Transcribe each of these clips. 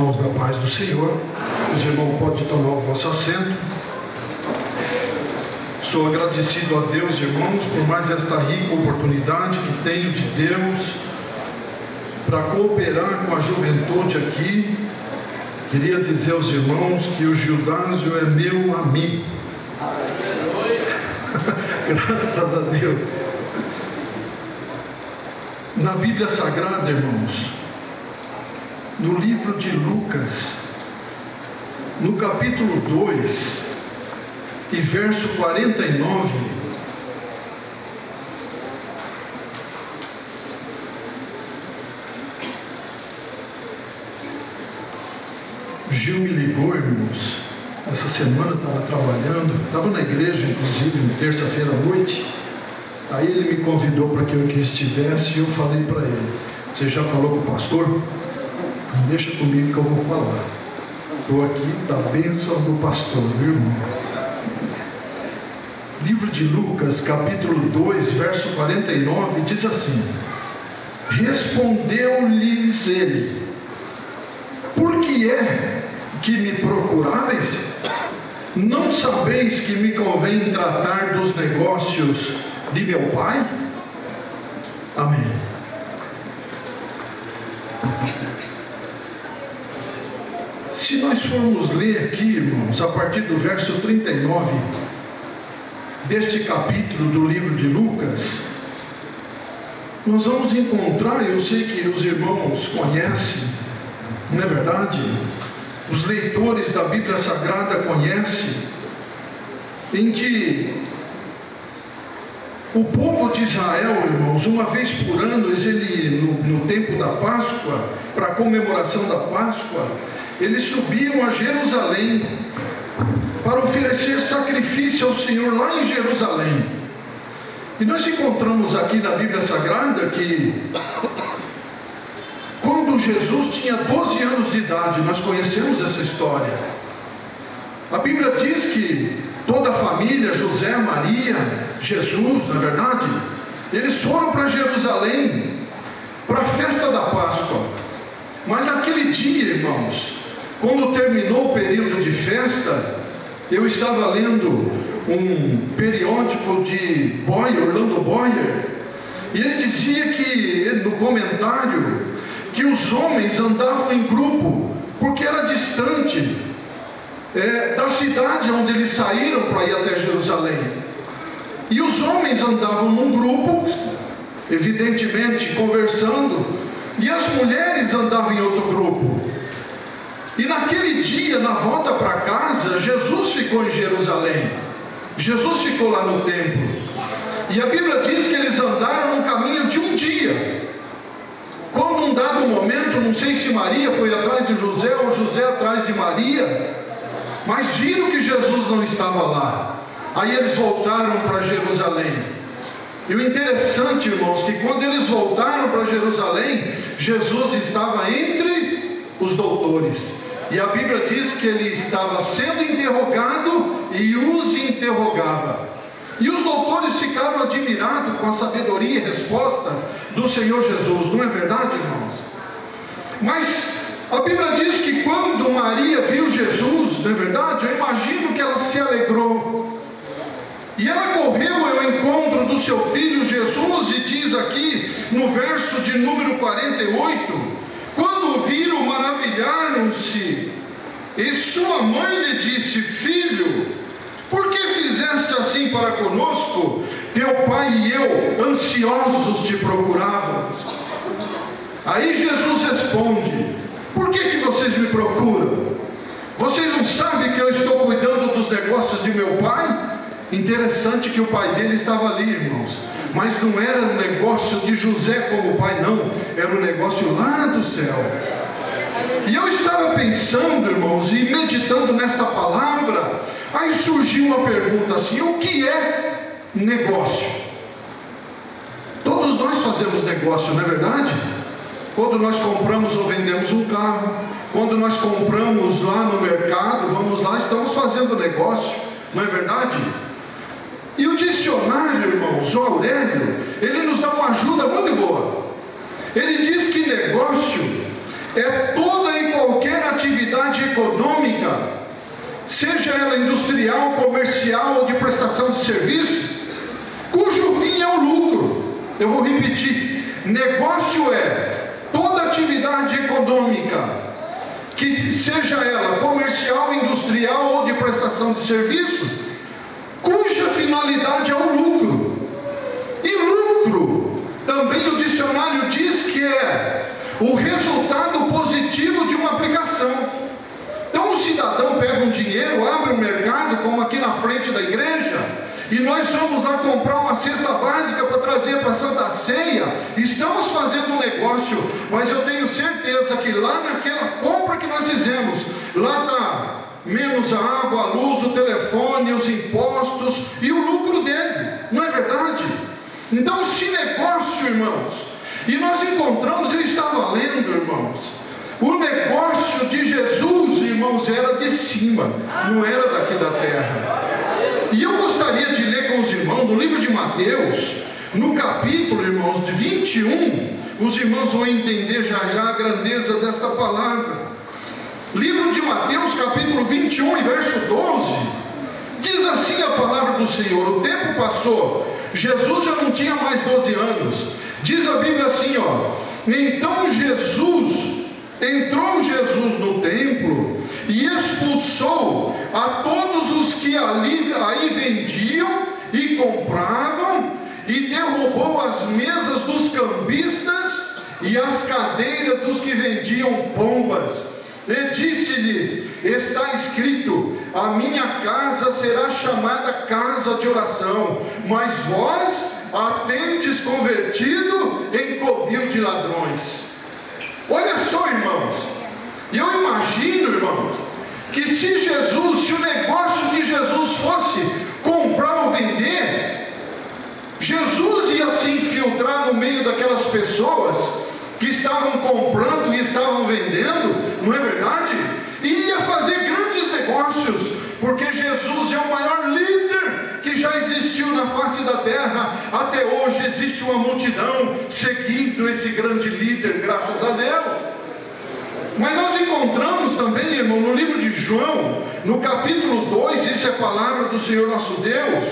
irmãos da paz do Senhor. Os irmãos podem tomar o vosso assento. Sou agradecido a Deus, irmãos, por mais esta rica oportunidade que tenho de Deus para cooperar com a juventude aqui. Queria dizer aos irmãos que o Gildásio é meu amigo. Graças a Deus. Na Bíblia Sagrada, irmãos, no livro de Lucas, no capítulo 2 e verso 49, Gil me ligou, irmãos, essa semana estava trabalhando, estava na igreja, inclusive, na terça-feira à noite. Aí ele me convidou para que eu aqui estivesse e eu falei para ele: você já falou com o pastor? Deixa comigo que eu vou falar. Estou aqui da bênção do pastor, viu, irmão? Livro de Lucas, capítulo 2, verso 49, diz assim: respondeu-lhes ele: por que é que me procurais? Não sabeis que me convém tratar dos negócios de meu Pai? Amém. Se nós formos ler aqui, irmãos, a partir do verso 39 deste capítulo do livro de Lucas, nós vamos encontrar, eu sei que os irmãos conhecem, não é verdade? Os leitores da Bíblia Sagrada conhecem, em que o povo de Israel, irmãos, uma vez por ano, no tempo da Páscoa, para a comemoração da Páscoa, eles subiam a Jerusalém para oferecer sacrifício ao Senhor lá em Jerusalém. E nós encontramos aqui na Bíblia Sagrada que quando Jesus tinha 12 anos de idade, nós conhecemos essa história. A Bíblia diz que toda a família, José, Maria, Jesus, na verdade, eles foram para Jerusalém para a festa da Páscoa. Mas naquele dia, irmãos, quando terminou o período de festa, eu estava lendo um periódico de Boyer, Orlando Boyer, e ele dizia que, no comentário, que os homens andavam em grupo, porque era distante da cidade onde eles saíram para ir até Jerusalém. E os homens andavam num grupo, evidentemente conversando, e as mulheres andavam em outro grupo. E naquele dia, na volta para casa, Jesus ficou em Jerusalém. Jesus ficou lá no templo. E a Bíblia diz que eles andaram no caminho de um dia. Quando num dado momento, não sei se Maria foi atrás de José ou José atrás de Maria, mas viram que Jesus não estava lá. Aí eles voltaram para Jerusalém. E o interessante, irmãos, que quando eles voltaram para Jerusalém, Jesus estava entre os doutores. E a Bíblia diz que ele estava sendo interrogado e os interrogava. E os doutores ficavam admirados com a sabedoria e resposta do Senhor Jesus. Não é verdade, irmãos? Mas a Bíblia diz que quando Maria viu Jesus, não é verdade? Eu imagino que ela se alegrou. E ela correu ao encontro do seu filho Jesus, e diz aqui no verso de número 48, quando o viram, maravilharam-se. E sua mãe lhe disse: filho, por que fizeste assim para conosco? Teu pai e eu, ansiosos, te procurávamos. Aí Jesus responde: por que vocês me procuram? Vocês não sabem que eu estou cuidando dos negócios de meu pai? Interessante que o pai dele estava ali, irmãos, mas não era um negócio de José como pai, não, era um negócio lá do céu. E eu estava pensando, irmãos, e meditando nesta palavra, aí surgiu uma pergunta assim: o que é negócio? Todos nós fazemos negócio, não é verdade? Quando nós compramos ou vendemos um carro, quando nós compramos lá no mercado, vamos lá, estamos fazendo negócio, não é verdade? E o dicionário, irmãos, o Aurélio, ele nos dá uma ajuda muito boa. Ele diz que negócio é toda e qualquer atividade seja ela industrial, comercial ou de prestação de serviço, cujo fim é o lucro. Eu vou repetir: negócio é toda atividade econômica, que seja ela comercial, industrial ou de prestação de serviço, cuja finalidade é o lucro. E lucro, também o dicionário diz que é o resultado positivo de uma aplicação. Então o cidadão pega um dinheiro, abre um mercado, como aqui na frente da igreja, e nós vamos lá comprar uma cesta básica para trazer para a Santa Ceia. Estamos fazendo um negócio, mas eu tenho certeza que lá naquela compra que nós fizemos, lá está menos a água, a luz, o telefone, os impostos e o lucro dele, não é verdade? Então, se negócio, irmãos, e nós encontramos, ele estava lendo, irmãos, o negócio de Jesus, irmãos, era de cima, não era daqui da terra. E eu gostaria de ler com os irmãos, no livro de Mateus, no capítulo, irmãos, de 21, os irmãos vão entender já a grandeza desta palavra. Livro de Mateus, capítulo 21 e verso 12, diz assim a palavra do Senhor: o tempo passou, Jesus já não tinha mais 12 anos, diz a Bíblia assim, então entrou Jesus no templo e expulsou a todos os que aí vendiam e compravam, e derrubou as mesas dos cambistas e as cadeiras dos que vendiam pombas. E disse-lhe: está escrito, a minha casa será chamada casa de oração, mas vós a tendes convertido em covil de ladrões. Olha só, irmãos, e eu imagino, irmãos, que se o negócio de Jesus fosse comprar ou vender, Jesus ia se infiltrar no meio daquelas pessoas que estavam comprando e estavam vendendo, não é verdade? E ia fazer grandes negócios, porque Jesus é o maior líder que já existiu na face da terra. Até hoje existe uma multidão seguindo esse grande líder, graças a Deus. Mas nós encontramos também, irmão, no livro de João, no capítulo 2, isso é a palavra do Senhor nosso Deus.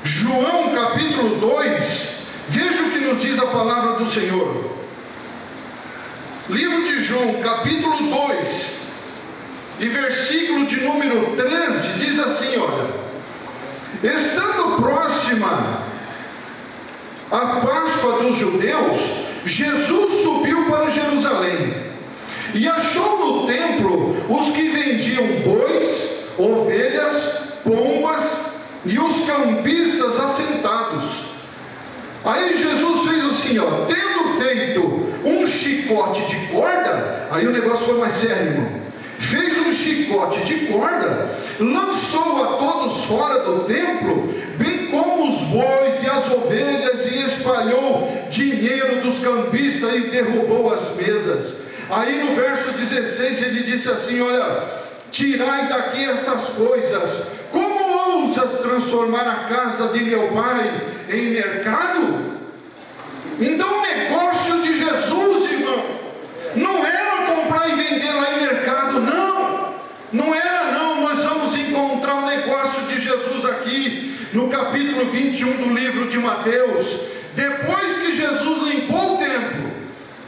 João capítulo 2, veja o que nos diz a palavra do Senhor. Livro de João, capítulo 2, e versículo de número 13, diz assim, olha: estando próxima a Páscoa dos judeus, Jesus subiu para Jerusalém, e achou no templo os que vendiam bois, ovelhas, pombas, e os cambistas assentados. Aí Jesus fez assim, tendo feito um chicote de corda, aí o negócio foi mais sério, irmão. Fez um chicote de corda, lançou a todos fora do templo, bem como os bois e as ovelhas, e espalhou dinheiro dos cambistas e derrubou as mesas. Aí no verso 16 ele disse assim, olha: tirai daqui estas coisas, como ousas transformar a casa de meu pai em mercado? Então o negócio de Jesus, irmão, não era comprar e vender lá em mercado, não era não. Nós vamos encontrar o negócio de Jesus aqui no capítulo 21 do livro de Mateus. Depois que Jesus limpou o templo,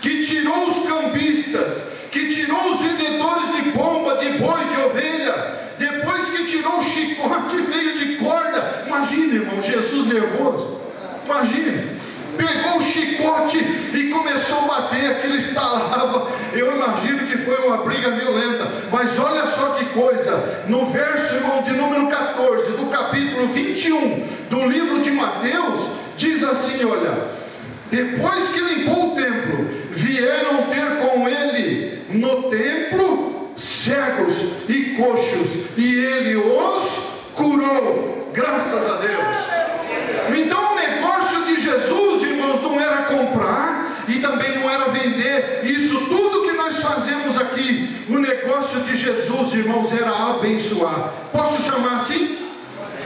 que tirou os cambistas, que tirou os vendedores de pomba, de boi, de ovelha, depois que tirou o chicote veio de corda. Imagina, irmão, Jesus nervoso, imagina, pegou o chicote e começou a bater, aquilo estalava. Eu imagino que foi uma briga violenta. Mas olha só que coisa, no verso, irmão, de número 14 do capítulo 21 do livro de Mateus, diz assim, olha: depois que limpou o templo, vieram ter com ele no templo cegos e coxos, e ele os curou. Graças a Deus. Então o negócio de Jesus, irmãos, não era comprar e também não era vender. Isso tudo que nós fazemos aqui, o negócio de Jesus, irmãos, era abençoar. Posso chamar assim?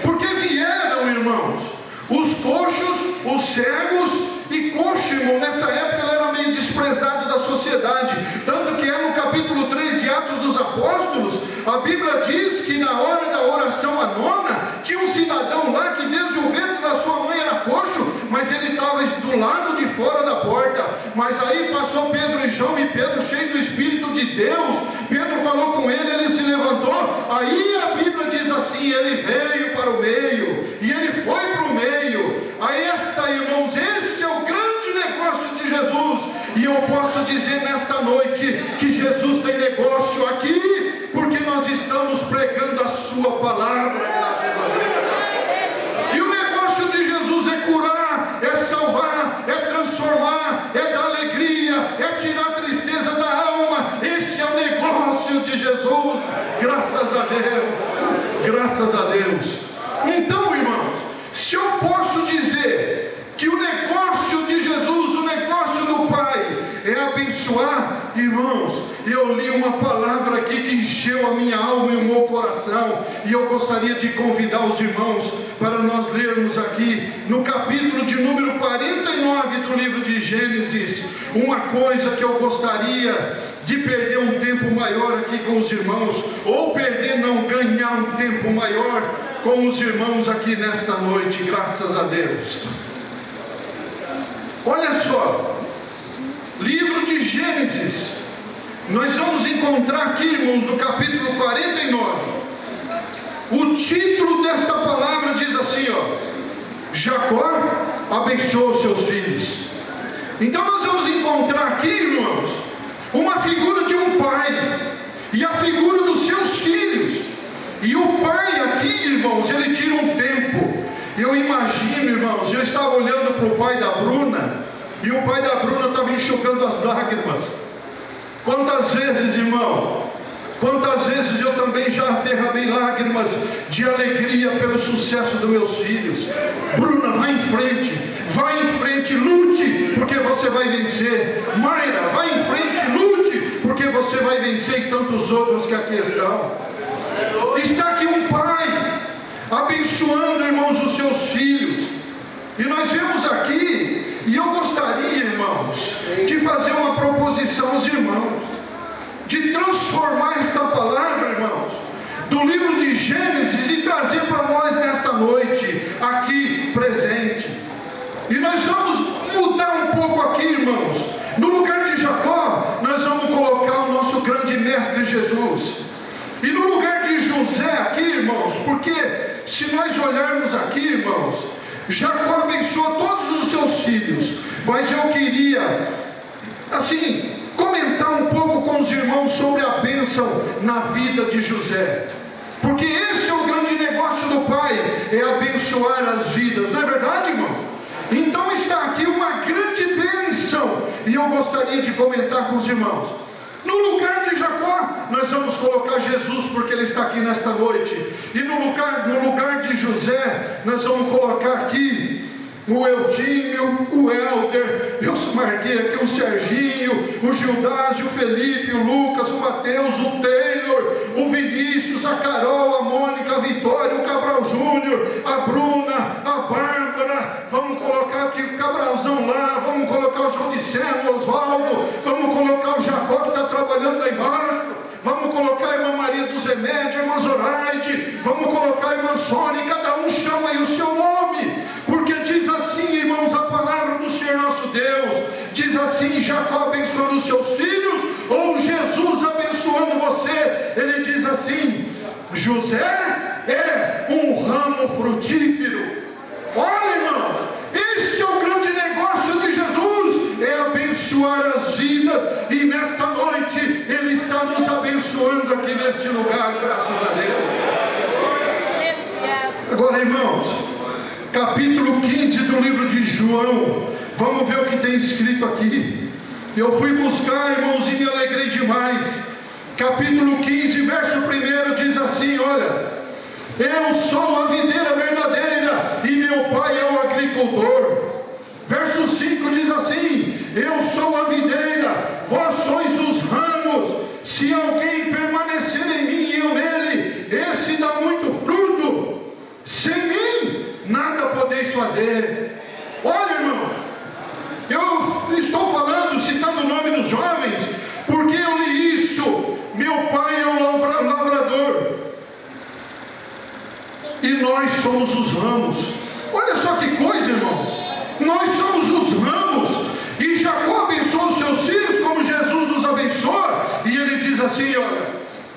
Porque vieram, irmãos, os coxos, os cegos. E coxo, irmão, nessa época ele era meio desprezado da sociedade. Tanto que é no capítulo 3 de Atos dos Apóstolos, A Bíblia diz que na hora da oração a nona, tinha um cidadão lá que desde o ventre da sua mãe era coxo, mas ele estava do lado de fora da porta. Mas aí passou Pedro e João, e Pedro, cheio do Espírito de Deus, Pedro falou com ele, ele se levantou. Aí a Bíblia diz assim: ele veio para o meio, e ele foi para o meio. Aí irmãos, esse é o grande negócio de Jesus. E eu posso dizer nesta noite que Jesus tem negócio aqui, porque nós estamos pregando a sua palavra, graças a Deus. E o negócio de Jesus é curar, é salvar, é transformar, é dar alegria, é tirar a tristeza da alma. Esse é o negócio de Jesus, graças a Deus, graças a Deus. Então, irmãos, se eu posso dizer que o negócio de Jesus, o negócio do Pai, é abençoar, irmãos, eu li uma palavra aqui que encheu a minha alma e o meu coração, e eu gostaria de convidar os irmãos para nós lermos aqui, no capítulo de número 49 do livro de Gênesis, uma coisa que eu gostaria de perder um tempo maior aqui com os irmãos, ou perder, não, ganhar um tempo maior com os irmãos aqui nesta noite, graças a Deus. Olha só, livro de Gênesis, nós vamos encontrar aqui, irmãos, no capítulo 49, o título desta palavra diz assim, ó: Jacó abençoou seus filhos. Então nós vamos encontrar aqui, irmãos, uma figura de um pai, e a figura dos seus filhos. E o pai aqui, irmãos, ele tira um tempo. Eu imagino, irmãos, eu estava olhando para o pai da Bruna, e o pai da Bruna estava enxugando as lágrimas. Quantas vezes, irmão, quantas vezes eu também já derramei lágrimas de alegria pelo sucesso dos meus filhos. Bruna, vai em frente, lute, porque você vai vencer. Mayra, vai em frente, lute, porque você vai vencer, e tantos outros que aqui estão. Está aqui um pai abençoando, irmãos, os seus filhos. E nós vemos aqui, e eu gostaria, irmãos, de fazer uma proposição aos irmãos, de transformar esta palavra, irmãos, do livro de Gênesis, e trazer para nós nesta noite, aqui presente. E nós vamos mudar um pouco aqui, irmãos. No lugar de Jacó, nós vamos colocar o nosso grande mestre Jesus. E no lugar de José aqui, irmãos, porque se nós olharmos aqui, irmãos, Jacó abençoou todos os seus filhos, mas eu queria, assim, comentar um pouco com os irmãos sobre a bênção na vida de José, porque esse é o grande negócio do Pai, é abençoar as vidas, não é verdade, irmão? Então está aqui uma grande bênção, e eu gostaria de comentar com os irmãos. No lugar de Jacó, nós vamos colocar Jesus, porque ele está aqui nesta noite. E no lugar de José, nós vamos colocar aqui o Eutinho, o Helder, eu marquei aqui o Serginho, o Gildásio, o Felipe, o Lucas, o Mateus, o Taylor, o Vinícius, a Carol, a Mônica, a Vitória, o Cabral Júnior, a Bruna, a Bárbara. Vamos colocar aqui o Cabralzão lá, vamos colocar o João de Sena, o Oswaldo, vamos colocar o Jacó que está trabalhando lá embaixo, vamos colocar a irmã Maria dos Remédios, a irmã Zoraide, vamos colocar a irmã Sônia, cada um chama aí o seu nome, porque diz assim, irmãos, a palavra do Senhor nosso Deus, diz assim: Jacó abençoando os seus filhos, ou Jesus abençoando você. Ele diz assim: José é um ramo frutífero. Olha, irmãos, esse é o grande negócio de Jesus, é abençoar as vidas, e nesta noite Ele está nos abençoando aqui neste lugar, graças a Deus. Agora, irmãos, capítulo 15 do livro de João, vamos ver o que tem escrito aqui. Eu fui buscar, irmãos, e me alegrei demais. Capítulo 15, verso 1 diz assim, olha: eu sou a videira verdadeira, e meu pai é o agricultor. Verso 5 diz assim: eu sou a videira, vós sois os ramos. Se alguém permanecer em mim e eu nele, esse dá muito fruto. Sem mim nada podeis fazer. Olha, irmãos, eu estou falando, citando o nome dos jovens, porque eu li isso. Meu pai é um lavrador, nós somos os ramos. Olha só que coisa, irmãos. Nós somos os ramos. E Jacó abençoou os seus filhos como Jesus nos abençoa. E ele diz assim, olha,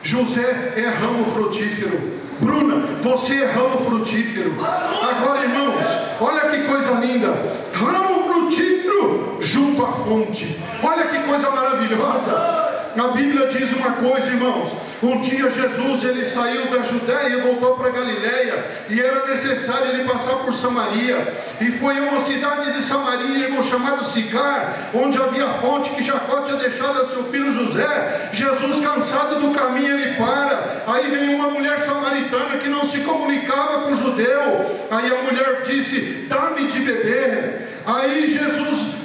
José é ramo frutífero. Bruna, você é ramo frutífero. Agora, irmãos, olha que coisa linda. Ramo frutífero junto à fonte. Olha que coisa maravilhosa. A Bíblia diz uma coisa, irmãos. Um dia Jesus, ele saiu da Judéia e voltou para Galileia, e era necessário ele passar por Samaria, e foi a uma cidade de Samaria, irmão, chamado Sicar, onde havia a fonte que Jacó tinha deixado a seu filho José. Jesus, cansado do caminho, ele para. Aí vem uma mulher samaritana que não se comunicava com o judeu. Aí a mulher disse, dá-me de beber. Aí Jesus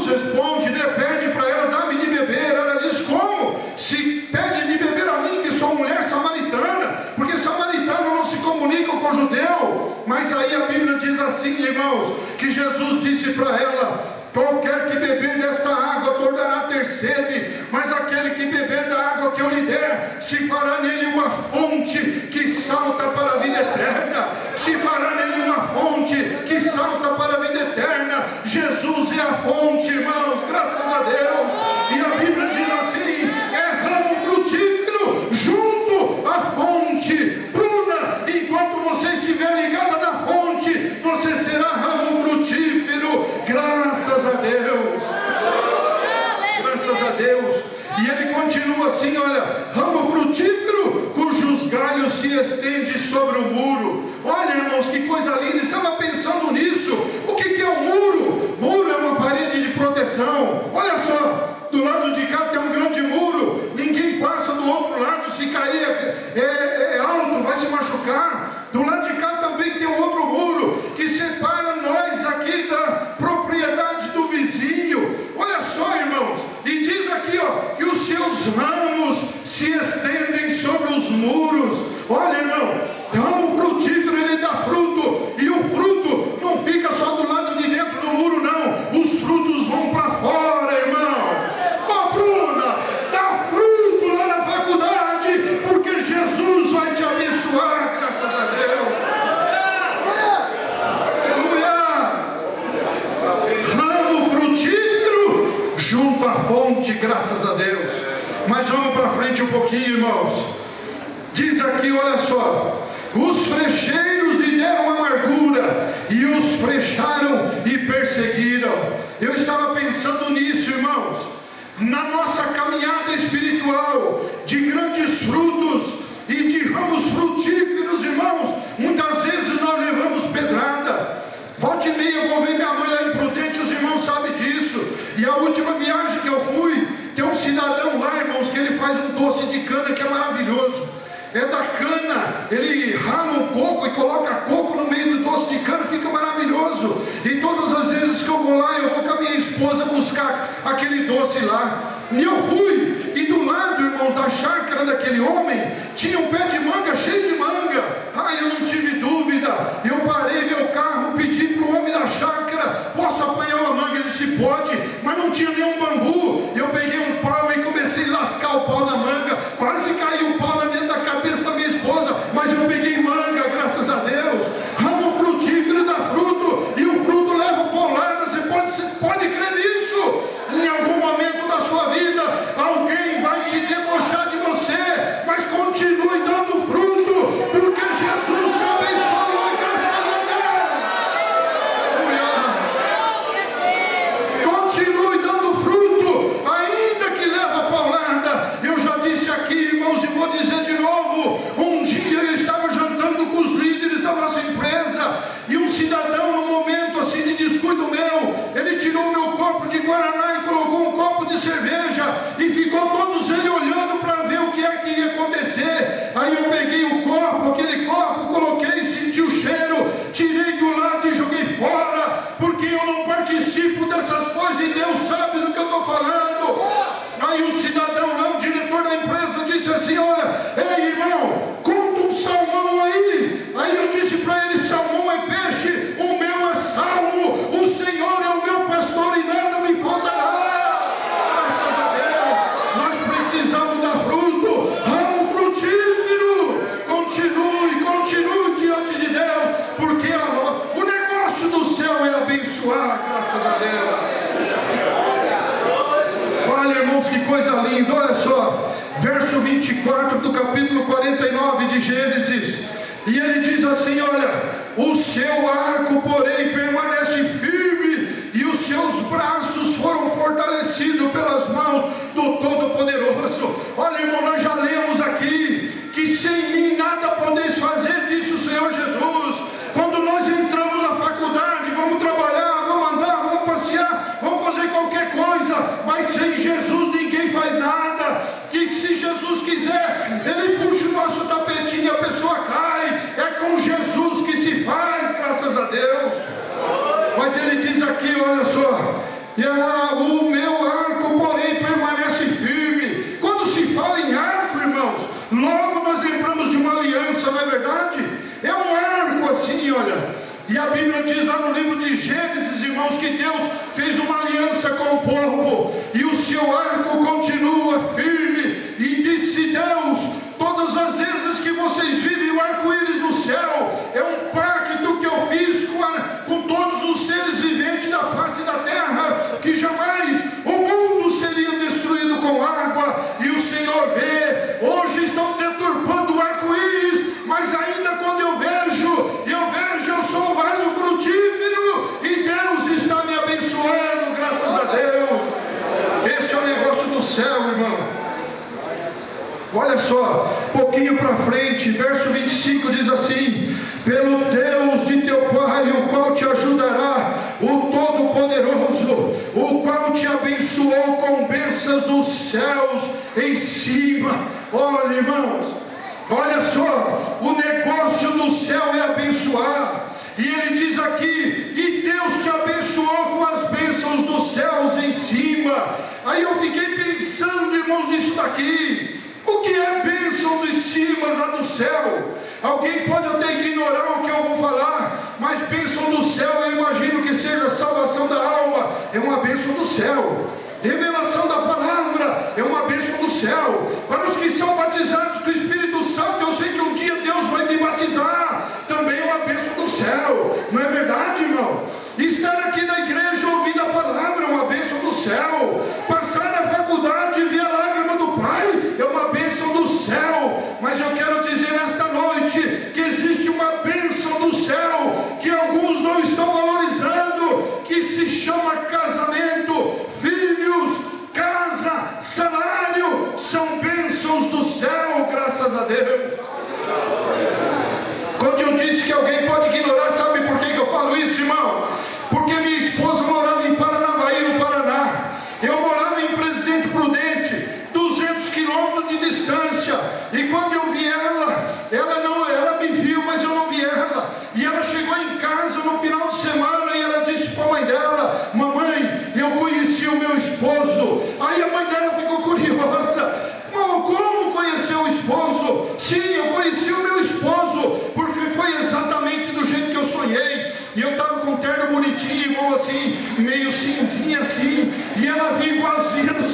responde, né? Pede para ela, dá-me de beber. Ela diz, como? Se pede de beber a mim, que sou mulher samaritana, porque samaritano não se comunica com o judeu. Mas aí a Bíblia diz assim, irmãos, que Jesus disse para ela, qualquer que beber desta água tornará ter sede, mas aquele que beber da água que eu lhe der, se fará nele uma fonte que salta para a vida eterna. Se fará nele uma fonte que salta para a vida eterna. Jesus é a fonte, irmãos, graças a Deus. E a Bíblia diz assim, é ramo frutífero junto à fonte. Bruna, enquanto você estiver ligada na fonte, você será ramo frutífero. Graças a Deus. Graças a Deus. E ele continua assim, olha, ramo frutífero cujos galhos se estendem sobre o muro. Olha, irmãos, que coisa linda. Estava pensando nisso. O que é um muro? Muro é uma parede de proteção. Olha só, do lado de cá tem um grande muro. Ninguém passa do outro lado. Se cair é alto, vai se machucar. Do lado de cá também tem um outro muro que separa nós aqui da propriedade do vizinho. Olha só, irmãos, e diz aqui, ó, que os seus ramos se estendem sobre os muros. Olha, irmão, ramo frutífero, ele dá fruto, e o fruto não fica só do lado de dentro do muro, não. Os frutos vão para fora, irmão. Ó, Bruna, dá fruto lá na faculdade, porque Jesus vai te abençoar, graças a Deus. Ramo frutífero junto à fonte, graças a Deus. Mas vamos para frente um pouquinho, irmãos. Diz aqui, olha só, os frecheiros lhe deram amargura e os frecharam e perseguiram. Eu estava pensando nisso, irmãos, na nossa caminhada espiritual, de grandes frutos e de ramos frutíferos, irmãos, muitas vezes nós levamos pedrada. Volte e meia eu vou ver minha mãe lá em Prudente, os irmãos sabem disso. E a última viagem que eu fui, tem um cidadão lá, irmãos, que ele faz um doce de cana que é maravilhoso. É da cana, ele rala um coco e coloca coco no meio do doce de cana, fica maravilhoso. E todas as vezes que eu vou lá, eu vou com a minha esposa buscar aquele doce lá. E eu fui, e do lado, irmãos, da chácara daquele homem, tinha um pé de manga cheio de manga. Eu não tive dúvida, eu parei meu carro, pedi para o homem da chácara, posso apanhar uma manga? Ele disse, pode, mas não tinha nenhum bambu. Eu peguei um pau e comecei a lascar o pau na manga, quase caiu o pau na dentro da cabeça da minha esposa, mas eu peguei manga, graças a Deus. Ramo frutífero dá fruto, e o fruto leva paulada. Você pode crer nisso? Em algum momento da sua vida, alguém vai te debochar de você, mas continue dando fruto. 24 do capítulo 49 de Gênesis. E ele diz assim: olha, o seu arco, porém, permanece firme, e os seus braços foram fortalecidos pelas mãos do Todo-Poderoso. Olha, irmão, nós já lemos aqui que sem mim nada podeis fazer, disse o Senhor Jesus. Quando nós entramos na faculdade, vamos trabalhar, vamos andar, vamos passear, vamos fazer qualquer coisa, mas sem Jesus ninguém faz nada. Que se Jesus quiser, Ele puxa o nosso tapetinho e a pessoa cai. É com Jesus que se faz, graças a Deus. Mas Ele diz aqui, olha só: o meu arco, porém, permanece firme. Quando se fala em arco, irmãos, logo nós lembramos de uma aliança, não é verdade? É um arco assim, olha. E a Bíblia diz lá no livro de Gênesis, irmãos, que Deus fez uma aliança com o povo, e o seu arco continua firme. E disse Deus: todas as vezes que vocês virem o arco-íris no céu, é um pacto que eu fiz com todos os seres viventes da face da terra, que jamais o mundo seria destruído com água. E o Senhor vê, hoje estão deturpando o arco-íris, mas ainda quando eu vejo, eu sou um vaso frutífero, e Deus está me abençoando, graças a Deus. Esse é o negócio do céu, irmão. Olha só, pouquinho para frente, verso 25 diz assim: pelo Deus de teu Pai, o qual te ajudará, o Todo-Poderoso, o qual te abençoou com bênçãos dos céus em cima. Olha, irmãos, olha só, o negócio do céu é abençoar. E ele diz aqui: e Deus te abençoou com as bênçãos dos céus em cima. Aí eu fiquei pensando, irmãos, nisso daqui. O que é bênção de cima lá do céu? Alguém pode até ignorar o que eu vou falar, mas bênção do céu, eu imagino que seja a salvação da alma, é uma bênção do céu. Revelação da palavra é uma bênção do céu. Para os que são batizados com o Espírito Santo, eu sei que um dia Deus vai me batizar, também é uma bênção do céu. Não é verdade, irmão? Estar aqui na igreja ouvindo a palavra é uma bênção do céu. Passar na faculdade e ver a lágrima do Pai é uma bênção do céu. Mas eu quero dizer nesta noite que existe uma bênção do céu que alguns não estão valorizando, que se chama casamento, filhos, casa, salário. São bênçãos do céu, graças a Deus. Quando eu disse que alguém pode ignorar, sabe por que eu falo isso, irmão? Porque minha esposa morava em Paranavaí, no Paraná. Eu morava em Presidente Prudente, 200 quilômetros de distância. E quando eu vi ela me viu, mas eu não vi ela. E ela chegou em casa no final de semana e ela disse para a mãe dela: mamãe, eu conheci o meu esposo. Aí a mãe dela ficou curiosa: como conheceu o esposo? Sim, eu conheci o meu esposo, porque foi exatamente do jeito que eu sonhei. E eu estava com um terno bonitinho, irmão, assim, meio cinzinha assim, e ela vinha igualzinha do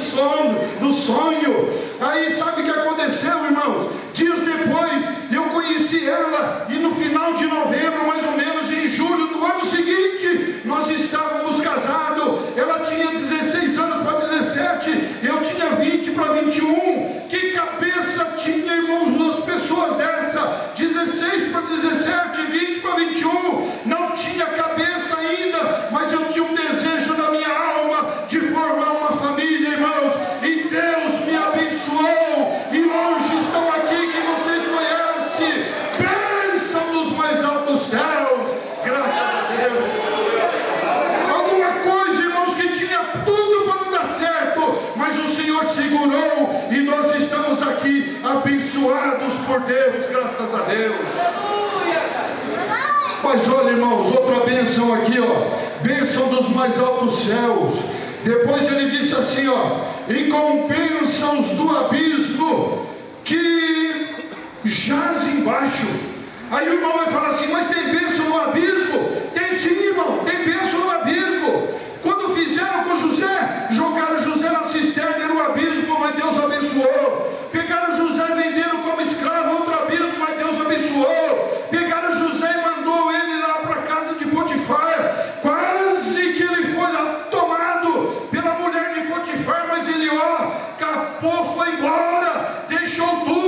sonho. Aí sabe o que aconteceu, irmãos? Dias depois eu conheci ela, e no final de novembro, mais ou menos em julho do ano seguinte, nós estávamos casados. Ela tinha 16 anos para 17, eu tinha 20 para 21. Que cabeça tinha, irmãos, duas pessoas dessa? 16 para 17, 20 para 21. Não tinha cabeça ainda, mas eu tinha um desejo na minha alma de formar uma família, irmãos. E Deus me abençoou. E hoje estão aqui, que vocês conhecem, bênção dos mais altos céus, graças a Deus. Alguma coisa, irmãos, que tinha tudo para não dar certo, mas o Senhor segurou, e nós estamos aqui abençoados por Deus, graças a Deus. Mas olha, irmãos, outra bênção aqui, ó, bênção dos mais altos céus. Depois ele disse assim, ó: e com bênçãos do abismo que jaz embaixo. Aí o irmão vai falar assim: mas tem bênção no abismo? Tem sim, irmão, tem bênção no abismo. Quando fizeram com José, jogaram José na cisterna, era um abismo, mas Deus abençoou. Pegaram José e venderam como escravo, outro abismo, mas Deus abençoou. Pegaram José e mandou ele lá para a casa de Potifar, quase que ele foi lá tomado pela mulher de Potifar, mas ele, ó, capou, foi embora, deixou tudo.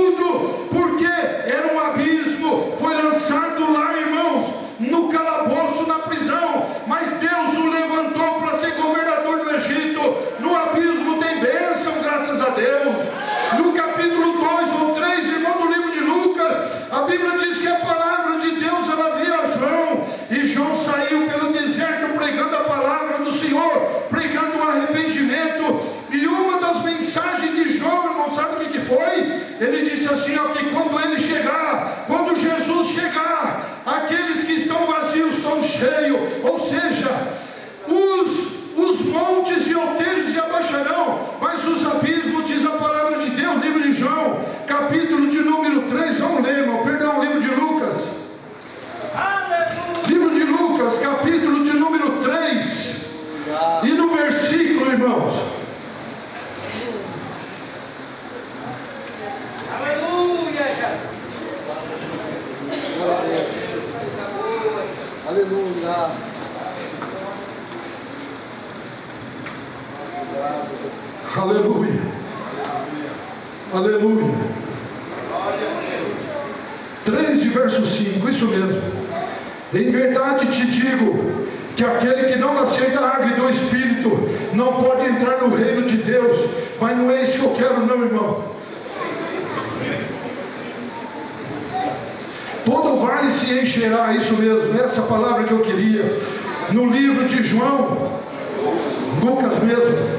assim, ó, que quando Ele chegar, quando Jesus chegar, aqueles que estão vazios são cheios, ou seja, os montes e outeiros se abaixarão, mas os abismos, diz a palavra de Deus, livro de João, capítulo de número 3, vamos ler, irmão, perdão, livro de Lucas. Livro de Lucas, capítulo de número 3, e no versículo, irmãos. Aleluia. Aleluia. Aleluia. 3 de verso 5, isso mesmo. Em verdade te digo que aquele que não nascer da água e do Espírito não pode entrar no reino de Deus. Mas não é isso que eu quero, não, irmão. Todo vale se encherá, isso mesmo, essa palavra que eu queria. No livro de João, Lucas mesmo,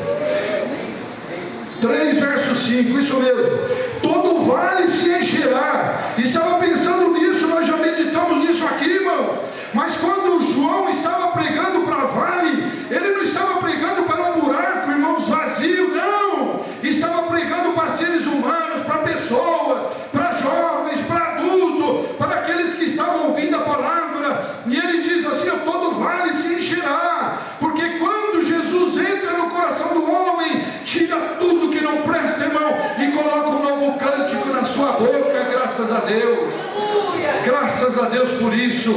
3 verso 5, isso mesmo. Todo vale se encherá. Estava pensando nisso, nós já meditamos nisso aqui, irmão. Mas quando João estava pregando para vale, ele não estava pregando para um buraco, irmãos, vazio, não. Estava pregando para seres humanos, para pessoas, para jovens, para adultos, para aqueles que estavam ouvindo a palavra. E ele diz assim, todo vale se encherá. Porque quando Jesus entra no coração do homem, tira tudo que não presta, irmão, e coloca um novo cântico na sua boca, graças a Deus. Graças a Deus por isso.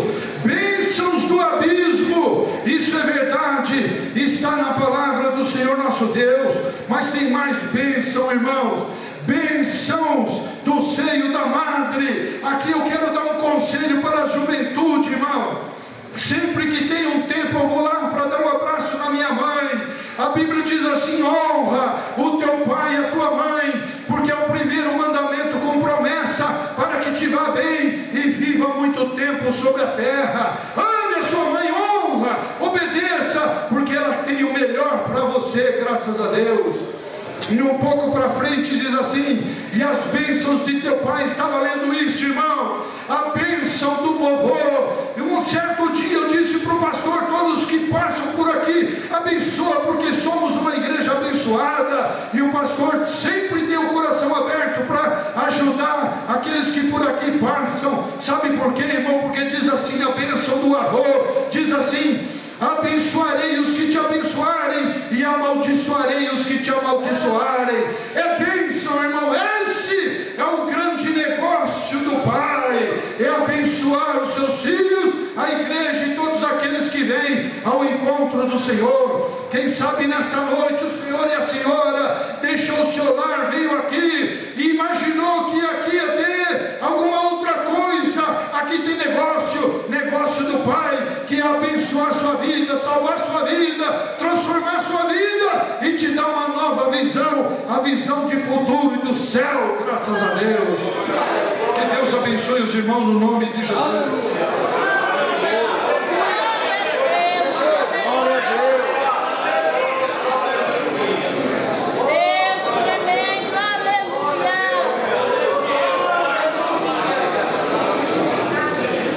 Bênçãos do abismo, isso é verdade, está na palavra do Senhor nosso Deus. Mas tem mais bênção, irmãos, bênçãos do seio da madre. Aqui eu quero dar um conselho para a juventude, irmão. Sempre que tem um tempo eu vou lá para dar um abraço na minha mãe. A Bíblia diz assim, honra o teu pai e a tua mãe, porque é o primeiro mandamento com promessa para que te vá bem e viva muito tempo sobre a terra. Ame a sua mãe, honra, obedeça, porque ela tem o melhor para você, graças a Deus. E um pouco para frente diz assim, e as bênçãos de teu pai, estava lendo isso, irmão, a bênção do vovô. E um certo dia eu disse para o pastor, todos que passam por aqui, abençoa, porque somos uma igreja abençoada. E o pastor sempre tem o coração aberto para ajudar aqueles que por aqui passam. Sabe por quê, irmão? Porque diz assim, a bênção do avô, diz assim, abençoarei os que te abençoarem e amaldiçoarei os que te amaldiçoarem. É bênção, irmão. Esse é o grande negócio do Pai, é abençoar os seus filhos, a igreja e todos aqueles que vêm ao encontro do Senhor. Quem sabe nesta noite o Senhor e a Senhora deixou o seu lar, veio aqui e imaginou que aqui ia ter alguma outra coisa. Aqui tem negócio do Pai, que é abençoar a sua vida, salvar a sua vida, transformar a sua vida e te dar uma nova visão, a visão de futuro e do céu, graças a Deus. Que Deus abençoe os irmãos no nome de Jesus.